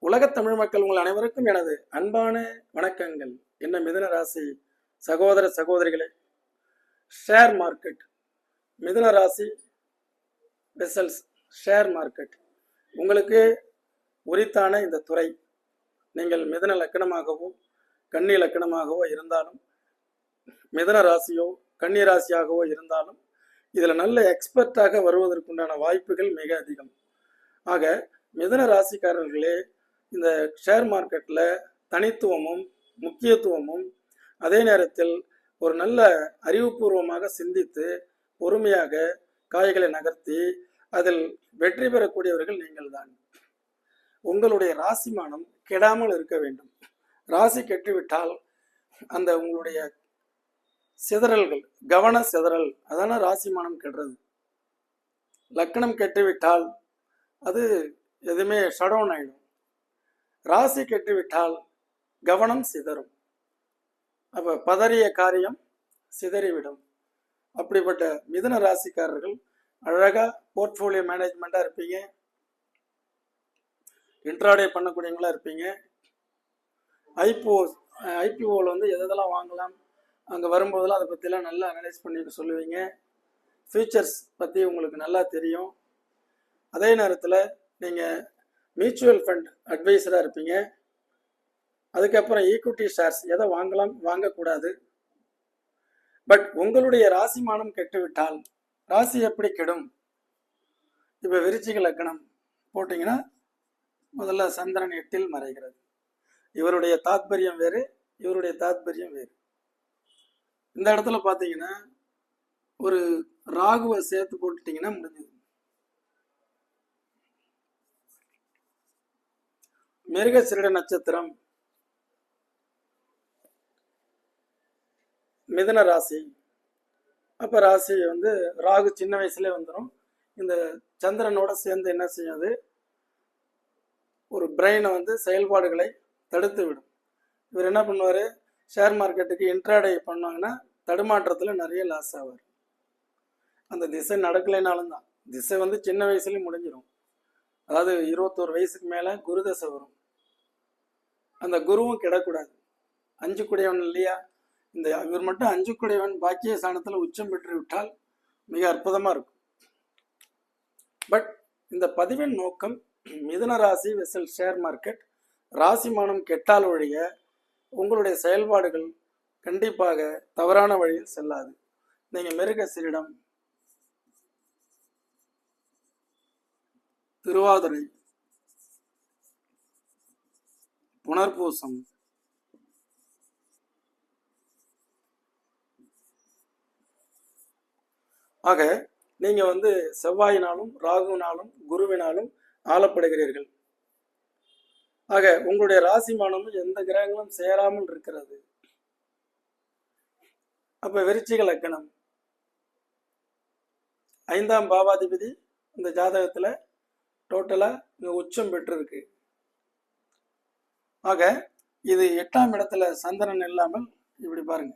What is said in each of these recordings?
உலகத் தமிழ் மக்கள் உங்கள் அனைவருக்கும் எனது அன்பான வணக்கங்கள். என்ன மிதுன ராசி சகோதர சகோதரிகளே, ஷேர் மார்க்கெட், மிதுன ராசி வெசல்ஸ் ஷேர் மார்க்கெட் உங்களுக்கு உரித்தான இந்த துறை. நீங்கள் மிதுன லக்கணமாகவோ கன்னி லக்கணமாகவோ இருந்தாலும், மிதுன ராசியோ கன்னி ராசியாகவோ இருந்தாலும், இதில் நல்ல எக்ஸ்பர்ட்டாக வருவதற்குண்டான வாய்ப்புகள் மிக அதிகம். ஆக மிதுன ராசிக்காரர்களே, இந்த ஷேர் மார்க்கெட்டில் தனித்துவமும் முக்கியத்துவமும் அதே நேரத்தில் ஒரு நல்ல அறிவுபூர்வமாக சிந்தித்து பொறுமையாக காய்களை நகர்த்தி அதில் வெற்றி பெறக்கூடியவர்கள் நீங்கள் தான். உங்களுடைய ராசிமானம் கெடாமல் இருக்க வேண்டும். ராசி கெட்டுவிட்டால் அந்த உங்களுடைய சிதறல்கள், கவன சிதறல், அதான ராசிமானம் கெடுறது. லக்கணம் கெட்டுவிட்டால் அது எதுவுமே ஷடவுன் ஆயிடும். ராசி கெட்டுவிட்டால் கவனம் சிதறும். அப்ப பதறிய காரியம் சிதறிவிடும். அப்படிப்பட்ட மிதுன ராசிக்காரர்கள் அழகா போர்ட்ஃபோலியோ மேனேஜ்மெண்டா இருப்பீங்க, இன்ட்ராடே பண்ணக்கூடியவங்களா இருப்பீங்க. ஐபிஓவில் வந்து எதெல்லாம் வாங்கலாம், அங்கே வரும்போதெல்லாம் அதை பற்றிலாம் நல்லா அனலைஸ் பண்ணிட்டு சொல்லுவீங்க. ஃபியூச்சர்ஸ் பற்றி உங்களுக்கு நல்லா தெரியும். அதே நேரத்தில் நீங்கள் மியூச்சுவல் ஃபண்ட் அட்வைஸராக இருப்பீங்க. அதுக்கப்புறம் ஈக்விட்டி ஷேர்ஸ் எதை வாங்கலாம் வாங்கக்கூடாது. பட் உங்களுடைய ராசிமானம் கெட்டுவிட்டால் ராசி எப்படி கெடும்? இப்போ விருச்சிக லக்கணம் போட்டிங்கன்னா முதல்ல சந்திரன் 8ல் மறைகிறது. இவருடைய தாத்பரியம் வேறு, இவருடைய தாத்பரியம் வேறு. இந்த இடத்துல பார்த்தீங்கன்னா ஒரு ராகுவை சேர்த்து போட்டுட்டிங்கன்னா முடிஞ்சது. மிருகசீரிட நட்சத்திரம், மிதுன ராசி. அப்போ ராசி வந்து ராகு சின்ன வயசுலேயே வந்துடும். இந்த சந்திரனோட சேர்ந்து என்ன செய்யாது, ஒரு பிரெயினை வந்து செயல்பாடுகளை தடுத்து விடும். இவர் என்ன பண்ணுவார், ஷேர் மார்க்கெட்டுக்கு இன்ட்ராடே பண்ணாங்கன்னா தடுமாற்றத்தில் நிறைய லாஸ் ஆவார். அந்த திசை நடக்கலைனாலும் தான். திசை வந்து சின்ன வயசுலேயும் முடிஞ்சிடும். அதாவது 21 வயசுக்கு மேலே குரு தசை வரும். அந்த குருவும் கிடக்கூடாது. 5 குடையவன் இல்லையா, இந்த இவர் மட்டும் 5 குடையவன் பாக்கிய ஸ்தானத்தில் உச்சம் பெற்று விட்டால் மிக அற்புதமாக இருக்கும். பட் இந்த பதிவின் நோக்கம் மிதுன ராசி வெசல் ஷேர் மார்க்கெட் ராசிமானம் கெட்டால் ஒழிய உங்களுடைய செயல்பாடுகள் கண்டிப்பாக தவறான வழியில் செல்லாது. நீங்கள் மிருகசீரிடம், திருவாதிரை, புனர்பூசம், ஆக நீங்க வந்து செவ்வாயினாலும் ராகுவினாலும் குருவினாலும் ஆளப்படுகிறீர்கள். ஆக உங்களுடைய ராசிமானமும் எந்த கிரகங்களும் சேராமல் இருக்கிறது. அப்ப விருச்சிக லக்கணம் 5ஆம் பாவாதிபதி இந்த ஜாதகத்துல டோட்டலா உச்சம் பெற்று இருக்கு. ஆக இது 8ஆம் இடத்துல சந்திரன் இல்லாமல் இப்படி பாருங்க,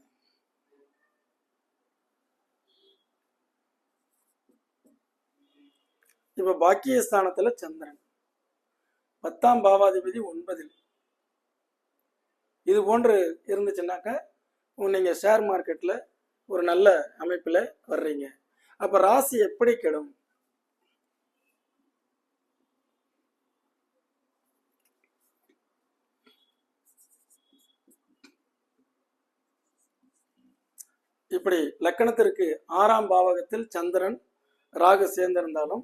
இப்ப பாக்கியஸ்தானத்துல சந்திரன், 10ஆம் பாவாதிபதி 9ல். இது போன்று இருந்துச்சுன்னாக்க நீங்க ஷேர் மார்க்கெட்ல ஒரு நல்ல அமைப்புல வர்றீங்க. அப்ப ராசி எப்படி கெடும்? இப்படி லக்கணத்திற்கு 6ஆம் பாவகத்தில் சந்திரன் ராகு சேர்ந்திருந்தாலும்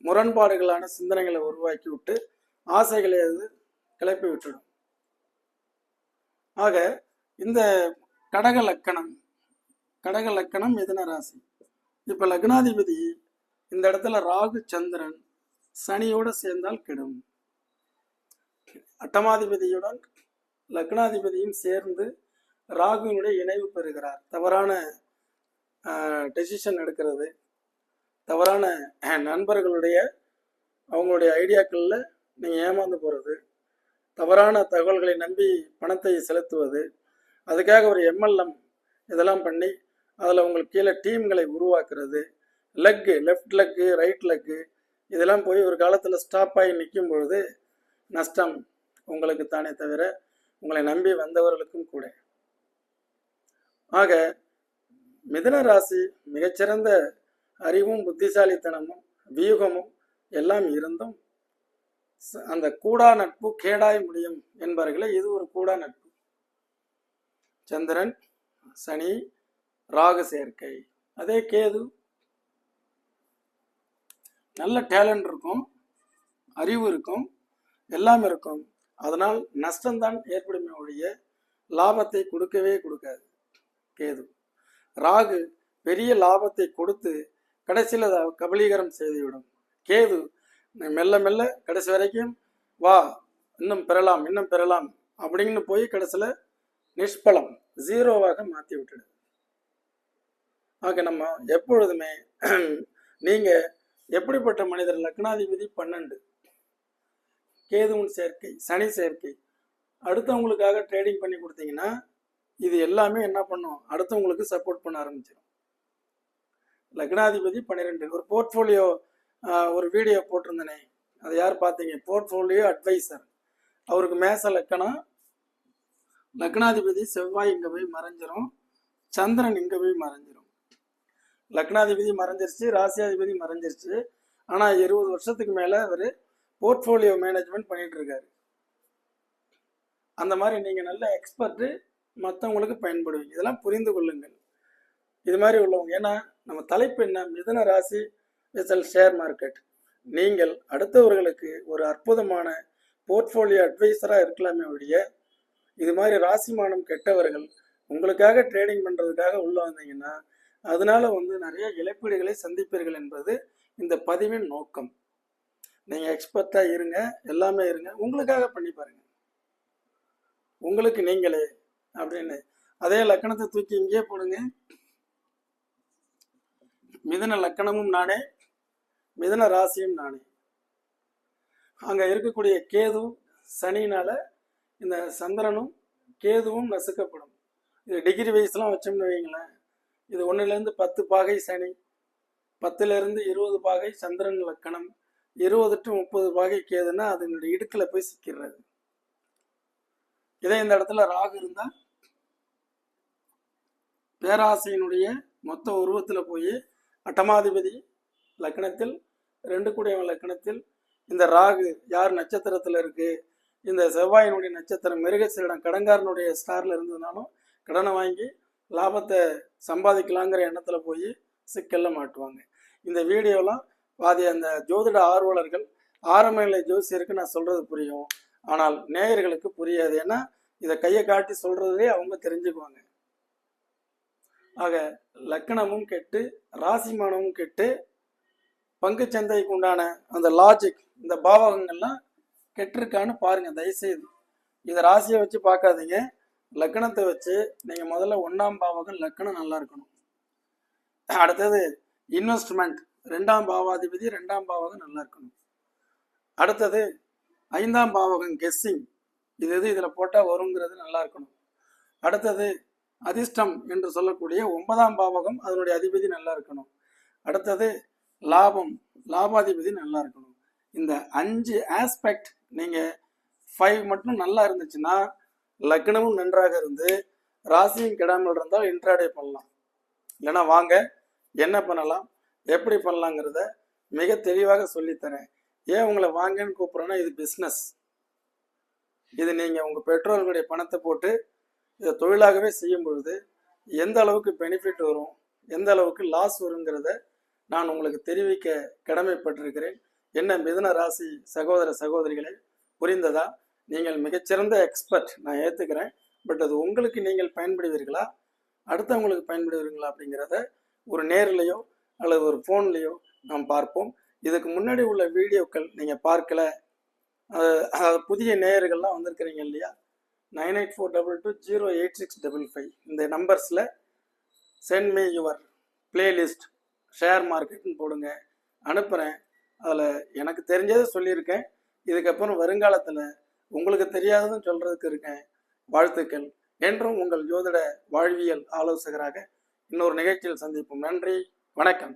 முரண்பாடுகளான சிந்தனைகளை உருவாக்கி விட்டு ஆசைகளை அது கிளப்பி விட்டுடும். ஆக இந்த கடக லக்கணம் மிதுன ராசி. இப்ப லக்னாதிபதி இந்த இடத்துல ராகு சந்திரன் சனியோட சேர்ந்தால் கெடும். அட்டமாதிபதியுடன் லக்னாதிபதியும் சேர்ந்து ராகுவினுடைய இணைவு பெறுகிறார். தவறான டெசிஷன் எடுக்கிறது, தவறான நண்பர்களுடைய அவங்களுடைய ஐடியாக்களில் நீங்கள் ஏமாந்து போகிறது, தவறான தகவல்களை நம்பி பணத்தை செலுத்துவது, அதுக்காக ஒரு MLM இதெல்லாம் பண்ணி அதில் உங்களுக்கு கீழே டீம்களை உருவாக்குறது, லெஃப்ட் லெக்கு ரைட் லெக்கு இதெல்லாம் போய் ஒரு காலத்தில் ஸ்டாப் ஆகி நிற்கும் பொழுது நஷ்டம் உங்களுக்கு தானே தவிர உங்களை நம்பி வந்தவர்களுக்கும் கூட. ஆக மிதுன ராசி மிகச்சிறந்த அறிவும் புத்திசாலித்தனமும் வியூகமும் எல்லாம் இருந்தும் அந்த கூடா நட்பு கேடாய் முடியும் என்பார்களே, இது ஒரு கூடா நட்பு. சந்திரன் சனி ராகு சேர்க்கை. அதே கேது நல்ல டேலண்ட் இருக்கும், அறிவு இருக்கும், எல்லாம் இருக்கும். அதனால் நஷ்டம்தான் ஏற்படுமே ஒழிய லாபத்தை கொடுக்கவே கொடுக்காது கேது. ராகு பெரிய லாபத்தை கொடுத்து கடைசியில் கபலீகரம் செய்துவிடும். கேது மெல்ல மெல்ல கடைசி வரைக்கும் வா இன்னும் பெறலாம் அப்படின்னு போய் கடைசியில் நிஷ்பலம் ஜீரோவாக மாற்றி விட்டுடுது. ஆக நம்ம எப்பொழுதுமே நீங்க எப்படிப்பட்ட மனிதர், லக்னாதிபதி 12, கேதுவின் சேர்க்கை, சனி சேர்க்கை, அடுத்தவங்களுக்காக ட்ரேடிங் பண்ணி கொடுத்தீங்கன்னா இது எல்லாமே என்ன பண்ணும், அடுத்தவங்களுக்கு சப்போர்ட் பண்ண ஆரம்பிச்சிடும். லக்னாதிபதி 12. ஒரு போர்ட்ஃபோலியோ ஒரு வீடியோ போட்டிருந்தனே, அதை யார் பார்த்தீங்க? Portfolio adviser. அவருக்கு மேச லக்கணம், லக்னாதிபதி செவ்வாய் இங்கே போய் மறைஞ்சிரும், சந்திரன் இங்கே போய் மறைஞ்சிரும். லக்னாதிபதி மறைஞ்சிருச்சு, ராசியாதிபதி மறைஞ்சிருச்சு. ஆனால் 20 வருஷத்துக்கு மேலே அவர் போர்ட்ஃபோலியோ மேனேஜ்மெண்ட் பண்ணிட்டு இருக்காரு. அந்த மாதிரி நீங்கள் நல்ல எக்ஸ்பர்ட்டு, மற்றவங்களுக்கு பயன்படுவீங்க. இதெல்லாம் புரிந்து கொள்ளுங்கள் இது மாதிரி உள்ளவங்க. ஏன்னா நம்ம தலைப்பு என்ன? மிதுன ராசி விசல் ஷேர் மார்க்கெட். நீங்கள் அடுத்தவர்களுக்கு ஒரு அற்புதமான போர்ட்ஃபோலியோ அட்வைசராக இருக்கலாமே ஒழிய இது மாதிரி ராசிமானம் கெட்டவர்கள் உங்களுக்காக ட்ரேடிங் பண்ணுறதுக்காக உள்ள வந்தீங்கன்னா அதனால நிறைய இழப்பீடுகளை சந்திப்பீர்கள் என்பது இந்த பதிவின் நோக்கம். நீங்கள் எக்ஸ்பர்ட்டாக இருங்க, எல்லாமே இருங்க, உங்களுக்காக பண்ணி பாருங்க, உங்களுக்கு நீங்களே அப்படின்னு. அதே லக்கணத்தை தூக்கி இங்கே போடுங்க. மிதுன லக்கணமும் நானே, மிதுன ராசியும் நானே. அங்கே இருக்கக்கூடிய கேது சனினால இந்த சந்திரனும் கேதுவும் நசுக்கப்படும். இது டிகிரி வைஸ்லாம் வச்சோம்னு வைங்களேன், இது 1லேருந்து 10 பாகை சனி, 10லேருந்து 20 பாகை சந்திரன் லக்கணம், 20 to 30 பாகை கேதுன்னா அதனுடைய இடுக்கில் போய் சிக்கிறது. இதே இந்த இடத்துல ராகு இருந்தால் பேராசையினுடைய மொத்த உருவத்தில் போய் அட்டமாதிபதி லக்கணத்தில் 2 கூடியவன் லக்கணத்தில் இந்த ராகு யார் நட்சத்திரத்தில் இருக்கு, இந்த செவ்வாயினுடைய நட்சத்திரம் மிருகசீரிடம் கடங்காரனுடைய ஸ்டார்ல இருந்ததுனாலும் கடனை வாங்கி லாபத்தை சம்பாதிக்கலாங்கிற எண்ணத்தில் போய் சிக்கல்ல மாட்டுவாங்க. இந்த வீடியோலாம் பாதி அந்த ஜோதிட ஆர்வலர்கள் ஆரம்ப நிலை ஜோசியருக்கு நான் சொல்றது புரியும், ஆனால் நேயர்களுக்கு புரியாது. ஏன்னா இதை கையை காட்டி சொல்றதுலே அவங்க தெரிஞ்சுக்குவாங்க. ஆக லக்கணமும் கெட்டு ராசிமானமும் கெட்டு பங்கு சந்தைக்கு உண்டான அந்த லாஜிக், இந்த பாவகங்கள்லாம் கெட்டிருக்கான்னு பாருங்க தயவுசெய்து. இதை ராசியை வச்சு பார்க்காதீங்க, லக்கணத்தை வச்சு நீங்கள் முதல்ல 1ஆம் பாவகம் லக்கணம் நல்லா இருக்கணும். அடுத்தது இன்வெஸ்ட்மெண்ட், 2ஆம் பாவாதிபதி 2ஆம் பாவகம் நல்லா இருக்கணும். அடுத்தது 5ஆம் பாவகம் கெஸ்ஸிங், இது இதில் போட்டால் வருங்கிறது நல்லா இருக்கணும். அடுத்தது அதிர்ஷ்டம் என்று சொல்லக்கூடிய 9ஆம் பாவகம், அதனுடைய அதிபதி நல்லா இருக்கணும். அடுத்தது லாபம், லாபாதிபதி நல்லா இருக்கணும். இந்த 5 ஆஸ்பெக்ட் நீங்கள் 5 மட்டும் நல்லா இருந்துச்சுன்னா லக்னமும் நன்றாக இருந்து ராசியும் கெடாமல் இருந்தால் இன்ட்ராடே பண்ணலாம். இல்லைன்னா வாங்க என்ன பண்ணலாம், எப்படி பண்ணலாங்கிறத மிக தெளிவாக சொல்லித்தரேன். ஏன் உங்களை வாங்கன்னு கூப்பிட்றேன்னா இது பிஸ்னஸ். இது நீங்கள் உங்கள் பெற்றோர்களுடைய பணத்தை போட்டு இதை தொழிலாகவே செய்யும் பொழுது எந்த அளவுக்கு பெனிஃபிட் வரும், எந்த அளவுக்கு லாஸ் வருங்கிறத நான் உங்களுக்கு தெரிவிக்க கடமைப்பட்டிருக்கிறேன். என்ன மிதுன ராசி சகோதர சகோதரிகளே, புரிந்ததா? நீங்கள் மிகச்சிறந்த எக்ஸ்பர்ட், நான் ஏற்றுக்கிறேன். பட் அது உங்களுக்கு நீங்கள் பயன்படுவீர்களா, அடுத்தவங்களுக்கு பயன்படுவீர்களா அப்படிங்கிறத ஒரு நேர்லையோ அல்லது ஒரு ஃபோன்லேயோ நாம் பார்ப்போம். இதுக்கு முன்னாடி உள்ள வீடியோக்கள் நீங்கள் பார்க்கல, புதிய நேயர்கள்லாம் வந்திருக்கிறீங்க இல்லையா, 9842208655 இந்த நம்பர்ஸில் send me your playlist share மார்க்கெட்னு போடுங்க, அனுப்புகிறேன். அதில் எனக்கு தெரிஞ்சதை சொல்லியிருக்கேன். இதுக்கப்புறம் வருங்காலத்தில் உங்களுக்கு தெரியாததும் சொல்கிறதுக்கு இருக்கேன். வாழ்த்துக்கள். என்றும் உங்கள் ஜோதிட வாழ்வியல் ஆலோசகராக இன்னொரு நிகழ்ச்சியில் சந்திப்போம். நன்றி, வணக்கம்.